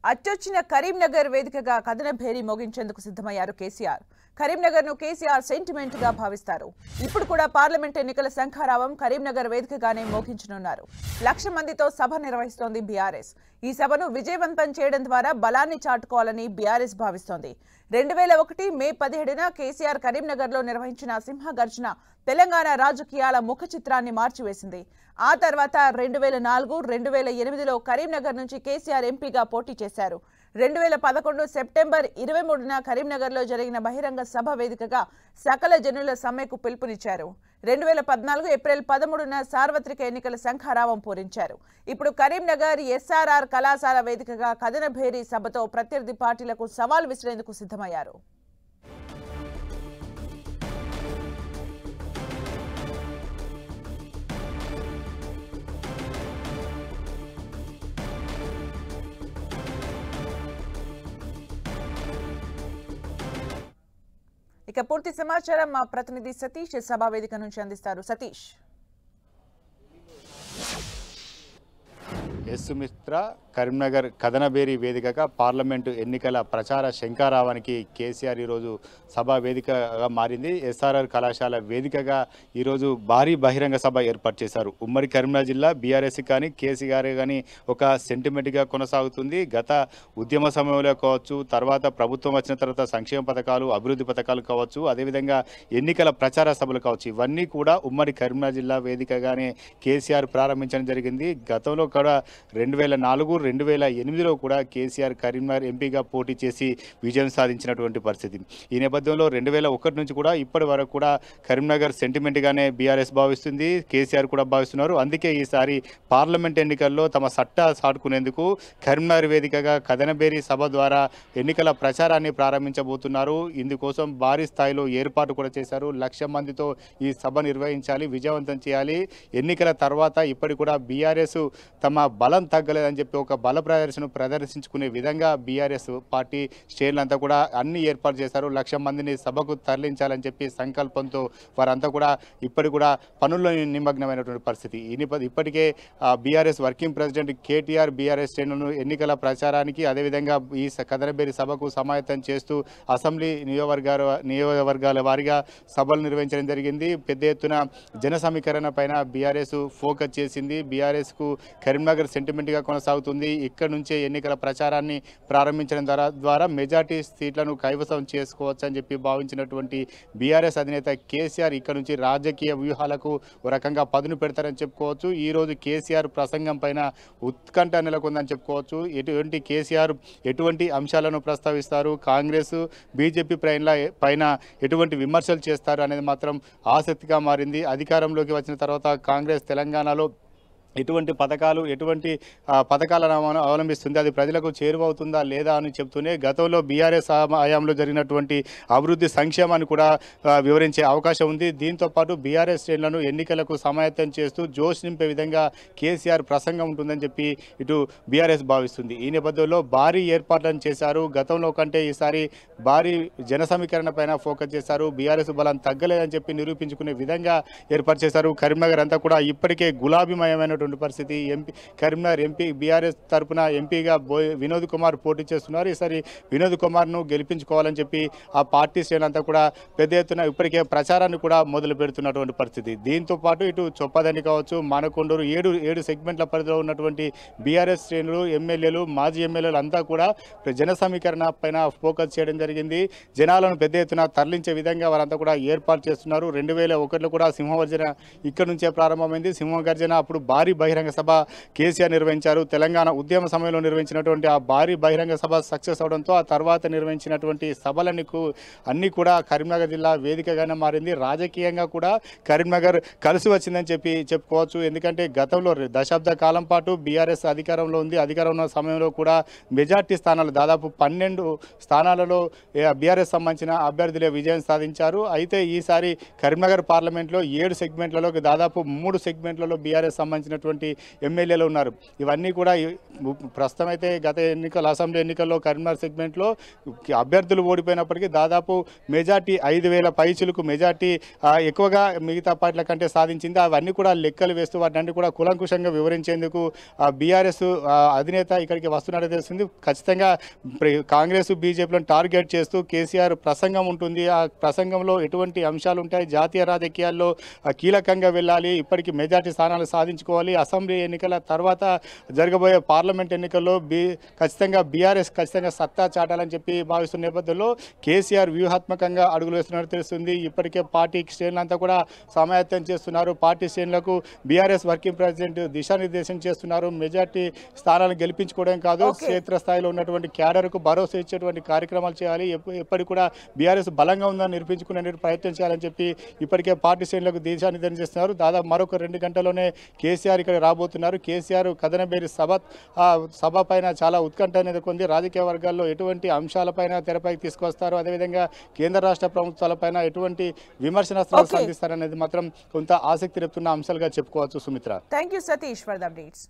అచ్చొచ్చిన కరీంనగర్ వేదికగా కథన భేరీ మోగించేందుకు సిద్ధమయ్యారు కేసీఆర్. కరీంనగర్ ను కేసీఆర్ సెంటిమెంట్ గా భావిస్తారు. ఇప్పుడు కూడా పార్లమెంట్ ఎన్నికల శంఖారావం కరీంనగర్ వేదికగానే మోగించనున్నారు. 1,00,000 మందితో సభ నిర్వహిస్తోంది బీఆర్ఎస్. ఈ సభను విజయవంతం చేయడం ద్వారా బలాన్ని చాటుకోవాలని బీఆర్ఎస్ భావిస్తోంది. 2001 మే 17న కేసీఆర్ కరీంనగర్ లో నిర్వహించిన సింహగర్జన తెలంగాణ రాజకీయాల ముఖ చిత్రాన్ని మార్చివేసింది. ఆ తర్వాత 2004, 2008లో కరీంనగర్ నుంచి కేసీఆర్ ఎంపీగా పోటీ చేశారు. 2011 సెప్టెంబర్ 23న కరీంనగర్లో జరిగిన బహిరంగ సభ వేదికగా సకల జనుల సమ్మెకు పిలుపునిచ్చారు. 2014 ఏప్రిల్ 13న సార్వత్రిక ఎన్నికల శంఖారావం పూరించారు. ఇప్పుడు కరీంనగర్ ఎస్ఆర్ఆర్ కళాశాల వేదికగా కథన భేరీ సభతో ప్రత్యర్థి పార్టీలకు సవాల్ విసిరేందుకు సిద్ధమయ్యారు. ఇక పూర్తి సమాచారం మా ప్రతినిధి సతీష్ సభా వేదిక నుంచి అందిస్తారు. సతీష్. సుమిత్ర, కరీంనగర్ కథనబేరి వేదికగా పార్లమెంటు ఎన్నికల ప్రచార శంఖారావానికి కేసీఆర్ ఈరోజు సభా వేదికగా మారింది. ఎస్ఆర్ఆర్ కళాశాల వేదికగా ఈరోజు భారీ బహిరంగ సభ ఏర్పాటు చేశారు. ఉమ్మడి కరీంనగర్ జిల్లా బీఆర్ఎస్ కానీ కేసీఆర్ కానీ ఒక సెంటిమెంట్గా కొనసాగుతుంది. గత ఉద్యమ సమయంలో కావచ్చు, తర్వాత ప్రభుత్వం వచ్చిన తర్వాత సంక్షేమ పథకాలు, అభివృద్ధి పథకాలు కావచ్చు, అదేవిధంగా ఎన్నికల ప్రచార సభలు కావచ్చు, ఇవన్నీ కూడా ఉమ్మడి కరీంనగర్ జిల్లా వేదికగానే కేసీఆర్ ప్రారంభించడం జరిగింది. గతంలో కూడా 2004, 2008లో కూడా కేసీఆర్ కరీంనగర్ ఎంపీగా పోటీ చేసి విజయం సాధించినటువంటి పరిస్థితి. ఈ నేపథ్యంలో 2001 నుంచి కూడా ఇప్పటి వరకు కూడా కరీంనగర్ సెంటిమెంట్గానే బీఆర్ఎస్ భావిస్తుంది, కేసీఆర్ కూడా భావిస్తున్నారు. అందుకే ఈసారి పార్లమెంట్ ఎన్నికల్లో తమ సట్టా చాటుకునేందుకు కరీంనగర్ వేదికగా కథనబేరి సభ ద్వారా ఎన్నికల ప్రచారాన్ని ప్రారంభించబోతున్నారు. ఇందుకోసం భారీ స్థాయిలో ఏర్పాటు కూడా చేశారు. 1,00,000 మందితో ఈ సభ నిర్వహించాలి, విజయవంతం చేయాలి. ఎన్నికల తర్వాత ఇప్పటి కూడా బీఆర్ఎస్ తమ బలం తగ్గలేదని చెప్పి ఒక బల ప్రదర్శన ప్రదర్శించుకునే విధంగా బీఆర్ఎస్ పార్టీ శ్రేణులంతా కూడా అన్ని ఏర్పాటు చేశారు. 1,00,000 మందిని సభకు తరలించాలని చెప్పి సంకల్పంతో వారంతా కూడా ఇప్పటి కూడా పనుల్లో నిమగ్నమైనటువంటి పరిస్థితి. ఇప్పటికే బీఆర్ఎస్ వర్కింగ్ ప్రెసిడెంట్ కేటీఆర్ బీఆర్ఎస్ శ్రేణులను ఎన్నికల ప్రచారానికి అదేవిధంగా ఈ కథనబేరి సభకు సమాయత్తం చేస్తూ అసెంబ్లీ నియోజకవర్గాల వారీగా సభలు నిర్వహించడం జరిగింది. పెద్ద ఎత్తున జన సమీకరణ పైన బీఆర్ఎస్ ఫోకస్ చేసింది. బీఆర్ఎస్కు కరీంనగర్ సెంటిమెంట్గా కొనసాగుతుంది. ఇక్కడ నుంచే ఎన్నికల ప్రచారాన్ని ప్రారంభించడం ద్వారా మెజార్టీ సీట్లను కైవసం చేసుకోవచ్చు అని చెప్పి భావించినటువంటి బీఆర్ఎస్ అధినేత కేసీఆర్ ఇక్కడ నుంచి రాజకీయ వ్యూహాలకు ఒక రకంగా పదును పెడతారని చెప్పుకోవచ్చు. ఈరోజు కేసీఆర్ ప్రసంగం పైన ఉత్కంఠ నెలకొందని చెప్పుకోవచ్చు. కేసీఆర్ ఎటువంటి అంశాలను ప్రస్తావిస్తారు, కాంగ్రెస్ బీజేపీ పైన ఎటువంటి విమర్శలు చేస్తారు అనేది మాత్రం ఆసక్తిగా మారింది. అధికారంలోకి వచ్చిన తర్వాత కాంగ్రెస్ తెలంగాణలో ఎటువంటి పథకాలను అవలంబిస్తుంది, అది ప్రజలకు చేరువవుతుందా లేదా అని చెప్తూనే గతంలో బీఆర్ఎస్ హయాంలో జరిగినటువంటి అభివృద్ధి సంక్షేమాన్ని కూడా వివరించే అవకాశం ఉంది. దీంతోపాటు బీఆర్ఎస్ శ్రేణులను ఎన్నికలకు సమాయత్తం చేస్తూ జోష్ నింపే విధంగా కేసీఆర్ ప్రసంగం ఉంటుందని చెప్పి ఇటు బీఆర్ఎస్ భావిస్తుంది. ఈ నేపథ్యంలో భారీ ఏర్పాట్లను చేశారు. గతంలో కంటే ఈసారి భారీ జన సమీకరణ పైన ఫోకస్ చేశారు. బీఆర్ఎస్ బలం తగ్గలేదని చెప్పి నిరూపించుకునే విధంగా ఏర్పాటు చేశారు. కరీంనగర్ అంతా కూడా ఇప్పటికే గులాబీమయమైన పరిస్థితి. కరీంనగర్ ఎంపీ బీఆర్ఎస్ తరఫున ఎంపీగా వినోద్ కుమార్ పోటీ చేస్తున్నారు. ఈసారి వినోద్ కుమార్ను గెలిపించుకోవాలని చెప్పి ఆ పార్టీ శ్రేణులంతా కూడా పెద్ద ఎత్తున ఇప్పటికే ప్రచారాన్ని కూడా మొదలు పెడుతున్నటువంటి పరిస్థితి. దీంతో పాటు ఇటు చొప్పదని కావచ్చు, మానకొండూరు 7 సెగ్మెంట్ల పరిధిలో ఉన్నటువంటి బీఆర్ఎస్ శ్రేణులు, ఎమ్మెల్యేలు, మాజీ ఎమ్మెల్యేలు అంతా కూడా జన సమీకరణ పైన ఫోకస్ చేయడం జరిగింది. జనాలను పెద్ద ఎత్తున తరలించే విధంగా వారంతా కూడా ఏర్పాటు చేస్తున్నారు. 2001లో కూడా సింహగర్జన ఇక్కడ నుంచే ప్రారంభమైంది. సింహగర్జన అప్పుడు భారీ బహిరంగ సభ కేసీఆర్ నిర్వహించారు. తెలంగాణ ఉద్యమ సమయంలో నిర్వహించినటువంటి ఆ భారీ బహిరంగ సభ సక్సెస్ అవడంతో ఆ తర్వాత నిర్వహించినటువంటి అన్నీ కూడా కరీంనగర్ జిల్లా వేదికగానే మారింది. రాజకీయంగా కూడా కరీంనగర్ కలిసి వచ్చిందని చెప్పుకోవచ్చు. ఎందుకంటే గతంలో దశాబ్ద కాలం పాటు బీఆర్ఎస్ అధికారంలో ఉంది. అధికారం ఉన్న సమయంలో కూడా మెజార్టీ స్థానాలు దాదాపు 12 స్థానాలలో బీఆర్ఎస్ సంబంధించిన అభ్యర్థులే విజయం సాధించారు. అయితే ఈసారి కరీంనగర్ పార్లమెంట్లో 7 సెగ్మెంట్లలో దాదాపు 3 సెగ్మెంట్లలో బీఆర్ఎస్ సంబంధించిన చేసినటువంటి ఎమ్మెల్యేలు ఉన్నారు. ఇవన్నీ కూడా ప్రస్తుతం అయితే గత అసెంబ్లీ ఎన్నికల్లో కరీంనగర్ సెగ్మెంట్లో అభ్యర్థులు ఓడిపోయినప్పటికీ దాదాపు మెజార్టీ 5,000 పైచులకు మెజార్టీ ఎక్కువగా మిగతా పార్టీల కంటే సాధించింది. అవన్నీ కూడా లెక్కలు వేస్తూ వాటిని కూడా కులంకుశంగా వివరించేందుకు బీఆర్ఎస్ అధినేత ఇక్కడికి వస్తున్నట్టు తెలుస్తుంది. ఖచ్చితంగా కాంగ్రెస్ బీజేపీలను టార్గెట్ చేస్తూ కేసీఆర్ ప్రసంగం ఉంటుంది. ఆ ప్రసంగంలో ఎటువంటి అంశాలు ఉంటాయి, జాతీయ రాజకీయాల్లో కీలకంగా వెళ్ళాలి, ఇప్పటికీ మెజార్టీ స్థానాలు సాధించుకోవాలి, అసెంబ్లీ ఎన్నికల తర్వాత జరగబోయే పార్లమెంట్ ఎన్నికల్లో ఖచ్చితంగా బీఆర్ఎస్ ఖచ్చితంగా సత్తా చాటాలని చెప్పి భావిస్తున్న నేపథ్యంలో కేసీఆర్ వ్యూహాత్మకంగా అడుగులు వేస్తున్నట్టు తెలుస్తుంది. ఇప్పటికే పార్టీ శ్రేణులంతా కూడా సమాయత్తం చేస్తున్నారు. పార్టీ శ్రేణులకు బీఆర్ఎస్ వర్కింగ్ ప్రెసిడెంట్ దిశానిర్దేశం చేస్తున్నారు. మెజార్టీ స్థానాలను గెలిపించుకోవడం కాదు, క్షేత్రస్థాయిలో ఉన్నటువంటి క్యాడర్కు భరోసా ఇచ్చేటువంటి కార్యక్రమాలు చేయాలి, ఎప్పటికి కూడా బీఆర్ఎస్ బలంగా ఉందని నిరూపించుకునే ప్రయత్నం చేయాలని చెప్పి ఇప్పటికే పార్టీ శ్రేణులకు దిశానిర్దేశం చేస్తున్నారు. దాదాపు మరొక 2 గంటల్లోనే కేసీఆర్ ఇక్కడ రాబోతున్నారు. కేసీఆర్ కథనబేరి సభ పైన చాలా ఉత్కంఠ నెలకొంది. రాజకీయ వర్గాల్లో ఎటువంటి అంశాలపైన తెరపైకి తీసుకొస్తారు, అదేవిధంగా కేంద్ర రాష్ట్ర ప్రభుత్వాలపైన ఎటువంటి విమర్శనాస్త్రాలు సంధిస్తారనేది మాత్రం కొంత ఆసక్తి రేపుతున్న అంశాలుగా చెప్పుకోవచ్చు. Sumitra, thank you Satish for the updates.